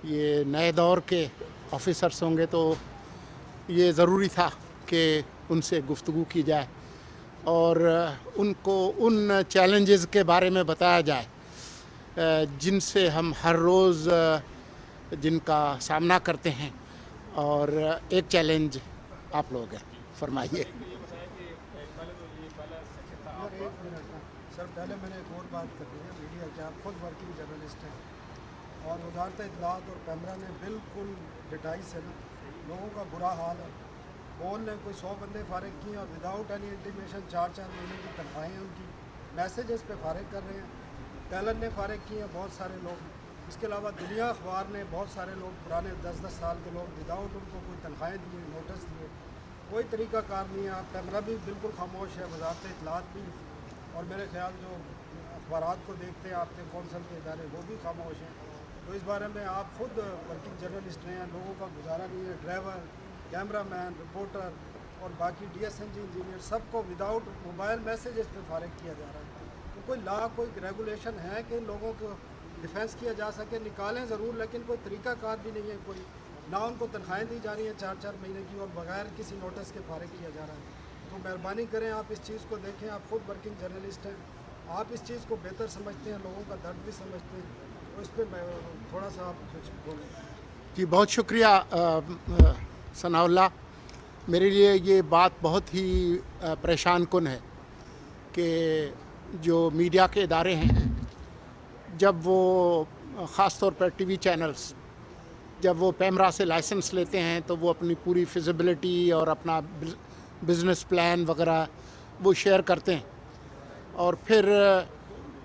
ये नए दौर के ऑफिसर्स होंगे तो ये ज़रूरी था कि उनसे गुफ्तगू की जाए और उनको उन चैलेंजेस के बारे में बताया जाए जिनसे हम हर रोज़ जिनका सामना करते हैं। और एक चैलेंज आप लोग हैं, फरमाइए। सर पहले मैंने एक और बात करनी है मीडिया के, आप खुद वर्किंग जर्नलिस्ट हैं और वजारत इत्तलात और पैमरा ने बिल्कुल डिटाई से ना लोगों का बुरा हाल है। पोल ने कोई 100 बंदे फारिग किए और विदाउट एनी इंटीमेशन 4-4 महीने की तनख्वाहें उनकी मैसेजेस पे फारिग कर रहे हैं। टैलन ने फारिग किए हैं बहुत सारे लोग। इसके अलावा दुनिया अखबार ने बहुत सारे लोग पुराने 10-10 साल के लोग विदाउट उनको कोई तनख्वाहें दिए, नोटिस दिए, कोई तरीक़ाकार नहीं है। पैमरा भी बिल्कुल खामोश है, वजारत इत्तलात भी, और मेरे ख्याल जो अखबारात को देखते हैं आपके कौंसल के इदारे वो भी खामोश हैं। तो इस बारे में आप खुद वर्किंग जर्नलिस्ट हैं, लोगों का गुजारा नहीं है। ड्राइवर, कैमरामैन, रिपोर्टर और बाकी DSNG इंजीनियर सबको विदाउट मोबाइल मैसेजेस पे फारिग किया जा रहा है। तो कोई लॉ, कोई रेगुलेशन है कि लोगों को डिफेंस किया जा सके? निकालें ज़रूर, लेकिन कोई तरीक़ाकार भी नहीं है कोई। ना उनको तनख्वाहें दी जा रही हैं 4-4 महीने की और बगैर किसी नोटिस के फारिग किया जा रहा है। तो मेहरबानी करें आप इस चीज़ को देखें। आप खुद वर्किंग जर्नलिस्ट हैं, आप इस चीज़ को बेहतर समझते हैं, लोगों का दर्द भी समझते हैं, तो इस पर मैं थोड़ा सा आप कुछ बोलें। जी बहुत शुक्रिया सनाउल्लाह। मेरे लिए ये बात बहुत ही परेशान कुन है कि जो मीडिया के इदारे हैं, जब वो ख़ास तौर पर TV चैनल्स जब वो पैमरा से लाइसेंस लेते हैं तो वो अपनी पूरी फिजिबिलिटी और अपना बिज़नेस प्लान वगैरह वो शेयर करते हैं। और फिर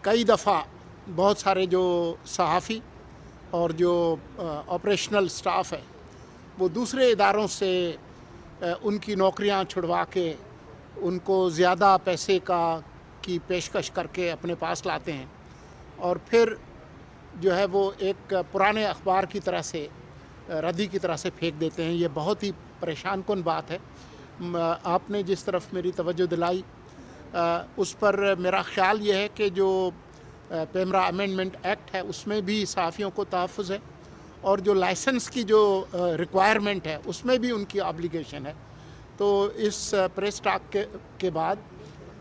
कई दफ़ा बहुत सारे जो सहाफ़ी और जो ऑपरेशनल स्टाफ है वो दूसरे इदारों से उनकी नौकरियां छुड़वा के उनको ज़्यादा पैसे की पेशकश करके अपने पास लाते हैं और फिर जो है वो एक पुराने अखबार की तरह से रद्दी की तरह से फेंक देते हैं। ये बहुत ही परेशान कुन बात है। आपने जिस तरफ मेरी तवज्जो दिलाई उस पर मेरा ख़्याल ये है कि जो पैमरा अमेंडमेंट एक्ट है उसमें भी सहाफ़ियों को तहफ़्फ़ुज़ है और जो लाइसेंस की जो रिक्वायरमेंट है उसमें भी उनकी ऑब्लिगेशन है। तो इस प्रेस टॉक के बाद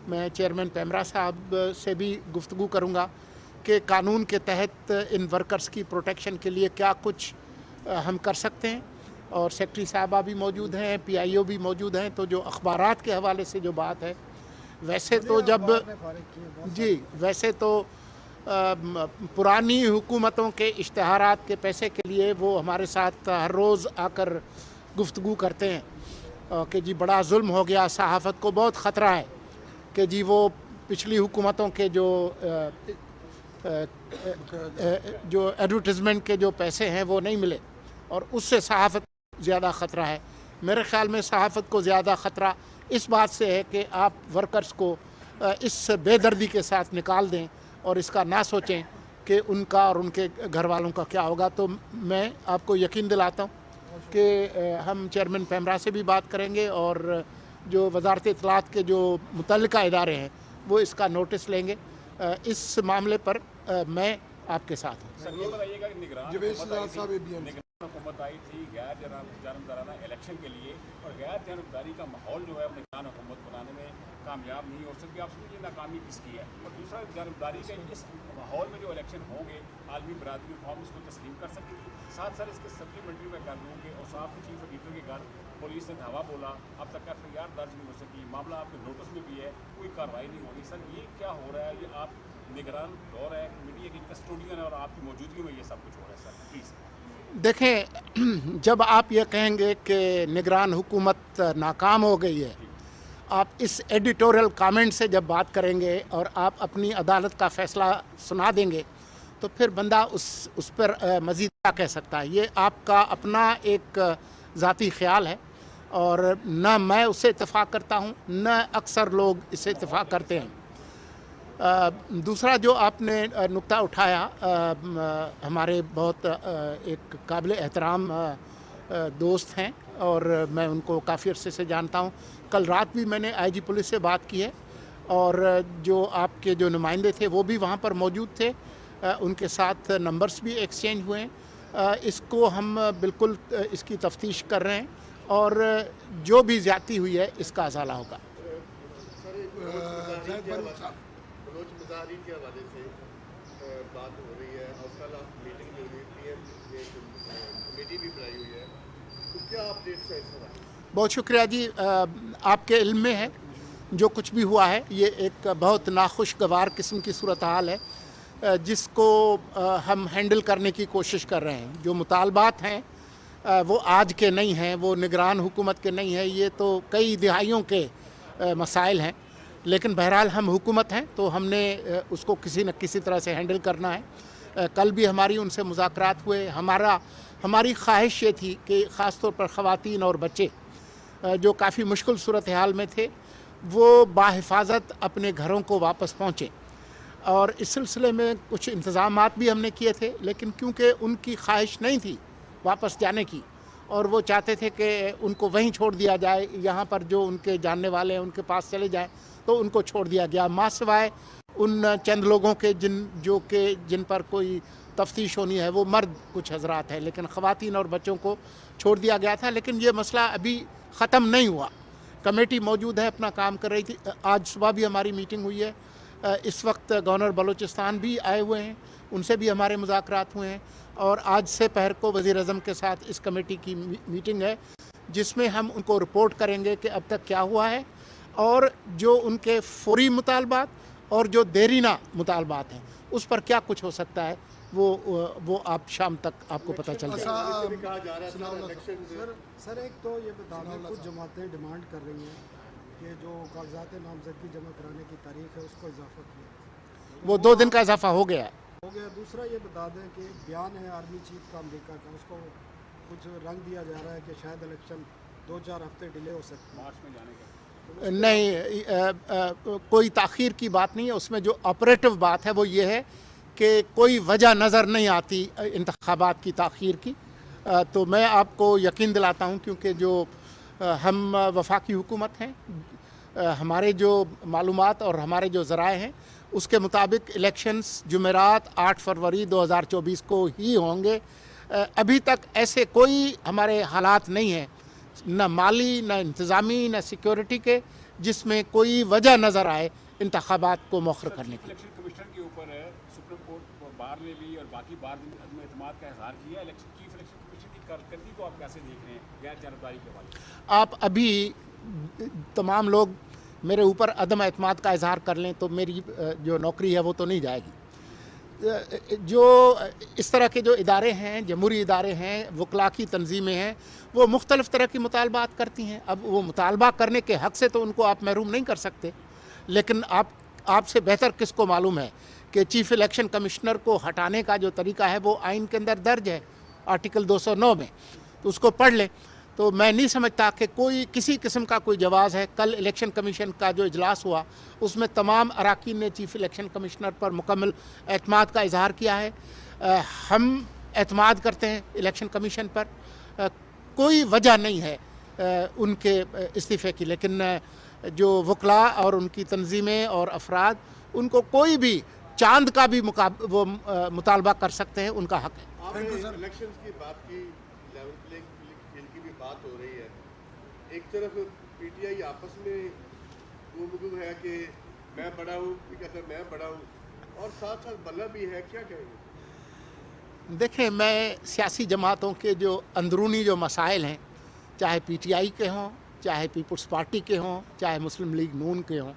मैं चेयरमैन पैमरा साहब से भी गुफ्तगू करूँगा कि कानून के तहत इन वर्कर्स की प्रोटेक्शन के लिए क्या कुछ हम कर सकते हैं। और सेक्रेटरी साहबा भी मौजूद हैं, PIO भी मौजूद हैं। तो जो अखबारात के हवाले से जो बात है, वैसे तो वैसे तो पुरानी हुकूमतों के इश्तहारात के पैसे के लिए वो हमारे साथ हर रोज़ आकर गुफ्तगू करते हैं कि जी बड़ा जुल्म हो गया, सहाफ़त को बहुत ख़तरा है कि जी वो पिछली हुकूमतों के जो एडवर्टिज़मेंट के जो पैसे हैं वो नहीं मिले और उससे सहाफ़त ज़्यादा ख़तरा है। मेरे ख़्याल में सहाफ़त को ज़्यादा ख़तरा इस बात से है कि आप वर्कर्स को इस बेदर्दी के साथ निकाल दें और इसका ना सोचें कि उनका और उनके घर वालों का क्या होगा। तो मैं आपको यकीन दिलाता हूँ कि हम चेयरमैन पैमरा से भी बात करेंगे और जो वजारत इत्तलात के जो मुतल्लिका इदारे हैं वो इसका नोटिस लेंगे। इस मामले पर मैं आपके साथ हूँ। सर ये बताइएगा कि निगरान हुकूमत आई थी गैर जानबदाराना इलेक्शन के लिए और गैर जानबदारी का माहौल जो है अपने निगरान हुकूमत बनाने में कामयाब नहीं हो सकती। आप समझिए नाकामी किसकी है। और दूसरा, जानबदारी के इस माहौल में जो इलेक्शन होंगे आलमी बरादरी कौम इसको तस्लीम कर सकेगी। साथ साथ इसके सप्लीमेंट्री में कर दूँ कि औसाफ के चीफ एडिटर के घर पुलिस ने धावा बोला, अब तक FIR दर्ज नहीं हो सकी, मामला आपके नोटिस में भी है, कोई कार्रवाई नहीं हो रही। सर ये क्या हो रहा है? ये आप निगरान दौर है, मीडिया की कस्टोडियन है और आपकी मौजूदगी में ये सब कुछ हो रहा है। सर प्लीज़ देखें, जब आप ये कहेंगे कि निगरान हुकूमत नाकाम हो गई है, आप इस एडिटोरियल कमेंट से जब बात करेंगे और आप अपनी अदालत का फ़ैसला सुना देंगे तो फिर बंदा उस पर मज़ीद क्या कह सकता है। ये आपका अपना एक ज़ाती ख़्याल है और न मैं उससे इत्तेफाक करता हूँ न अक्सर लोग इससे इत्तेफाक करते हैं। दूसरा जो आपने नुक्ता उठाया, हमारे बहुत एक काबिल एहतराम दोस्त हैं और मैं उनको काफ़ी अरसे से जानता हूँ। कल रात भी मैंने IG पुलिस से बात की है और जो आपके जो नुमाइंदे थे वो भी वहाँ पर मौजूद थे, उनके साथ नंबर्स भी एक्सचेंज हुए हैं। اس کو ہم بالکل اس کی تفتیش کر رہے ہیں اور جو بھی زیادتی ہوئی ہے اس کا ازالہ ہوگا. بلوچ مظاہرین کے حوالے سے بات ہو رہی ہے اور کل آپ میٹنگ میں ہوئی پی ایم کمیٹی بھی بنائی ہوئی ہے, تو کیا اپڈیٹس ہیں اس حوالے سے؟ بہت شکریہ جی. آپ کے علم میں ہے جو کچھ بھی ہوا ہے یہ ایک بہت ناخوشگوار قسم کی صورتحال ہے جس کو ہم ہینڈل کرنے کی کوشش کر رہے ہیں. جو مطالبات ہیں وہ آج کے نہیں ہیں, وہ نگران حکومت کے نہیں ہیں, یہ تو کئی دہائیوں کے مسائل ہیں. لیکن بہرحال ہم حکومت ہیں تو ہم نے اس کو کسی نہ کسی طرح سے ہینڈل کرنا ہے. کل بھی ہماری ان سے مذاکرات ہوئے. ہماری خواہش یہ تھی کہ خاص طور پر خواتین اور بچے جو کافی مشکل صورتحال میں تھے وہ باحفاظت اپنے گھروں کو واپس پہنچیں, اور اس سلسلے میں کچھ انتظامات بھی ہم نے کیے تھے. لیکن کیونکہ ان کی خواہش نہیں تھی واپس جانے کی اور وہ چاہتے تھے کہ ان کو وہیں چھوڑ دیا جائے, یہاں پر جو ان کے جاننے والے ہیں ان کے پاس چلے جائیں, تو ان کو چھوڑ دیا گیا. ماں سوائے ان چند لوگوں کے جن پر کوئی تفتیش ہونی ہے وہ مرد کچھ حضرات ہیں, لیکن خواتین اور بچوں کو چھوڑ دیا گیا تھا. لیکن یہ مسئلہ ابھی ختم نہیں ہوا. کمیٹی موجود ہے, اپنا کام کر رہی تھی. آج صبح بھی ہماری میٹنگ ہوئی ہے. اس وقت گورنر بلوچستان بھی آئے ہوئے ہیں, ان سے بھی ہمارے مذاکرات ہوئے ہیں. اور آج سے پہر کو وزیر اعظم کے ساتھ اس کمیٹی کی میٹنگ ہے جس میں ہم ان کو رپورٹ کریں گے کہ اب تک کیا ہوا ہے اور جو ان کے فوری مطالبات اور جو دیرینہ مطالبات ہیں اس پر کیا کچھ ہو سکتا ہے وہ آپ شام تک آپ کو پتہ چل جائے. کہا جا رہا ہے الیکشن سر ایک تو یہ بتا دیں کچھ جماعتیں ڈیمانڈ کر رہی ہیں کہ جو کاغذات نامزدگی جمع کرانے کی تاریخ ہے اس کو اضافہ کیا, وہ 2 دن کا اضافہ ہو گیا ہے. دوسرا یہ بتا دیں کہ بیان ہے آرمی چیف کا امریکہ کا, اس کو کچھ رنگ دیا جا رہا ہے کہ شاید الیکشن 2-4 ہفتے ڈیلے ہو سکتے ہیں. مارچ میں جانے کا نہیں, کوئی تاخیر کی بات نہیں ہے. اس میں جو آپریٹو بات ہے وہ یہ ہے کہ کوئی وجہ نظر نہیں آتی انتخابات کی تاخیر کی. تو میں آپ کو یقین دلاتا ہوں کیونکہ جو ہم وفاقی حکومت ہیں, ہمارے جو معلومات اور ہمارے جو ذرائع ہیں اس کے مطابق الیکشنز جمعرات 8 فروری 2024 کو ہی ہوں گے. ابھی تک ایسے کوئی ہمارے حالات نہیں ہیں, نہ مالی نہ انتظامی نہ سیکیورٹی کے, جس میں کوئی وجہ نظر آئے انتخابات کو مؤخر کرنے کی. الیکشن کمیشن کے اوپر سپریم کورٹ بار نے بھی اور باقی بار نے بھی عدم اعتماد کا اظہار کیا. چیف الیکشن کمیشن کی کارکردگی کو آپ کیسے دیکھ رہے ہیں غیر جانبداری کے حوالے سے؟ آپ ابھی تمام لوگ میرے اوپر عدم اعتماد کا اظہار کر لیں تو میری جو نوکری ہے وہ تو نہیں جائے گی. جو اس طرح کے جو ادارے ہیں, جمہوری ادارے ہیں, وکلاء کی تنظیمیں ہیں, وہ مختلف طرح کی مطالبات کرتی ہیں. اب وہ مطالبہ کرنے کے حق سے تو ان کو آپ محروم نہیں کر سکتے, لیکن آپ سے بہتر کس کو معلوم ہے کہ چیف الیکشن کمشنر کو ہٹانے کا جو طریقہ ہے وہ آئین کے اندر درج ہے آرٹیکل 209 میں, تو اس کو پڑھ لیں. تو میں نہیں سمجھتا کہ کسی قسم کا کوئی جواز ہے. کل الیکشن کمیشن کا جو اجلاس ہوا اس میں تمام اراکین نے چیف الیکشن کمشنر پر مکمل اعتماد کا اظہار کیا ہے. ہم اعتماد کرتے ہیں الیکشن کمیشن پر, کوئی وجہ نہیں ہے ان کے استعفے کی. لیکن جو وکلاء اور ان کی تنظیمیں اور افراد, ان کو کوئی بھی چاند کا بھی وہ مطالبہ کر سکتے ہیں, ان کا حق ہے. آپ نے الیکشنز کی بات کی, لیول پلے فیلڈ کی بھی بات ہو رہی ہے. ایک طرف پی ٹی آئی آپس میں گفتگو ہے کہ میں بڑا ہوں, یہ کہتا ہے میں بڑا ہوں, اور ساتھ ساتھ بلا بھی ہے. کیا کہیں گے؟ دیکھیں, میں سیاسی جماعتوں کے جو اندرونی جو مسائل ہیں, چاہے پی ٹی آئی کے ہوں, چاہے پیپلز پارٹی کے ہوں, چاہے مسلم لیگ نون کے ہوں,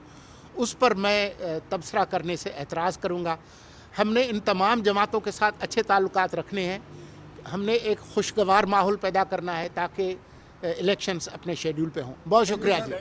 اس پر میں تبصرہ کرنے سے اعتراض کروں گا. ہم نے ان تمام جماعتوں کے ساتھ اچھے تعلقات رکھنے ہیں. ہم نے ایک خوشگوار ماحول پیدا کرنا ہے تاکہ الیکشنز اپنے شیڈیول پہ ہوں. بہت شکریہ جی.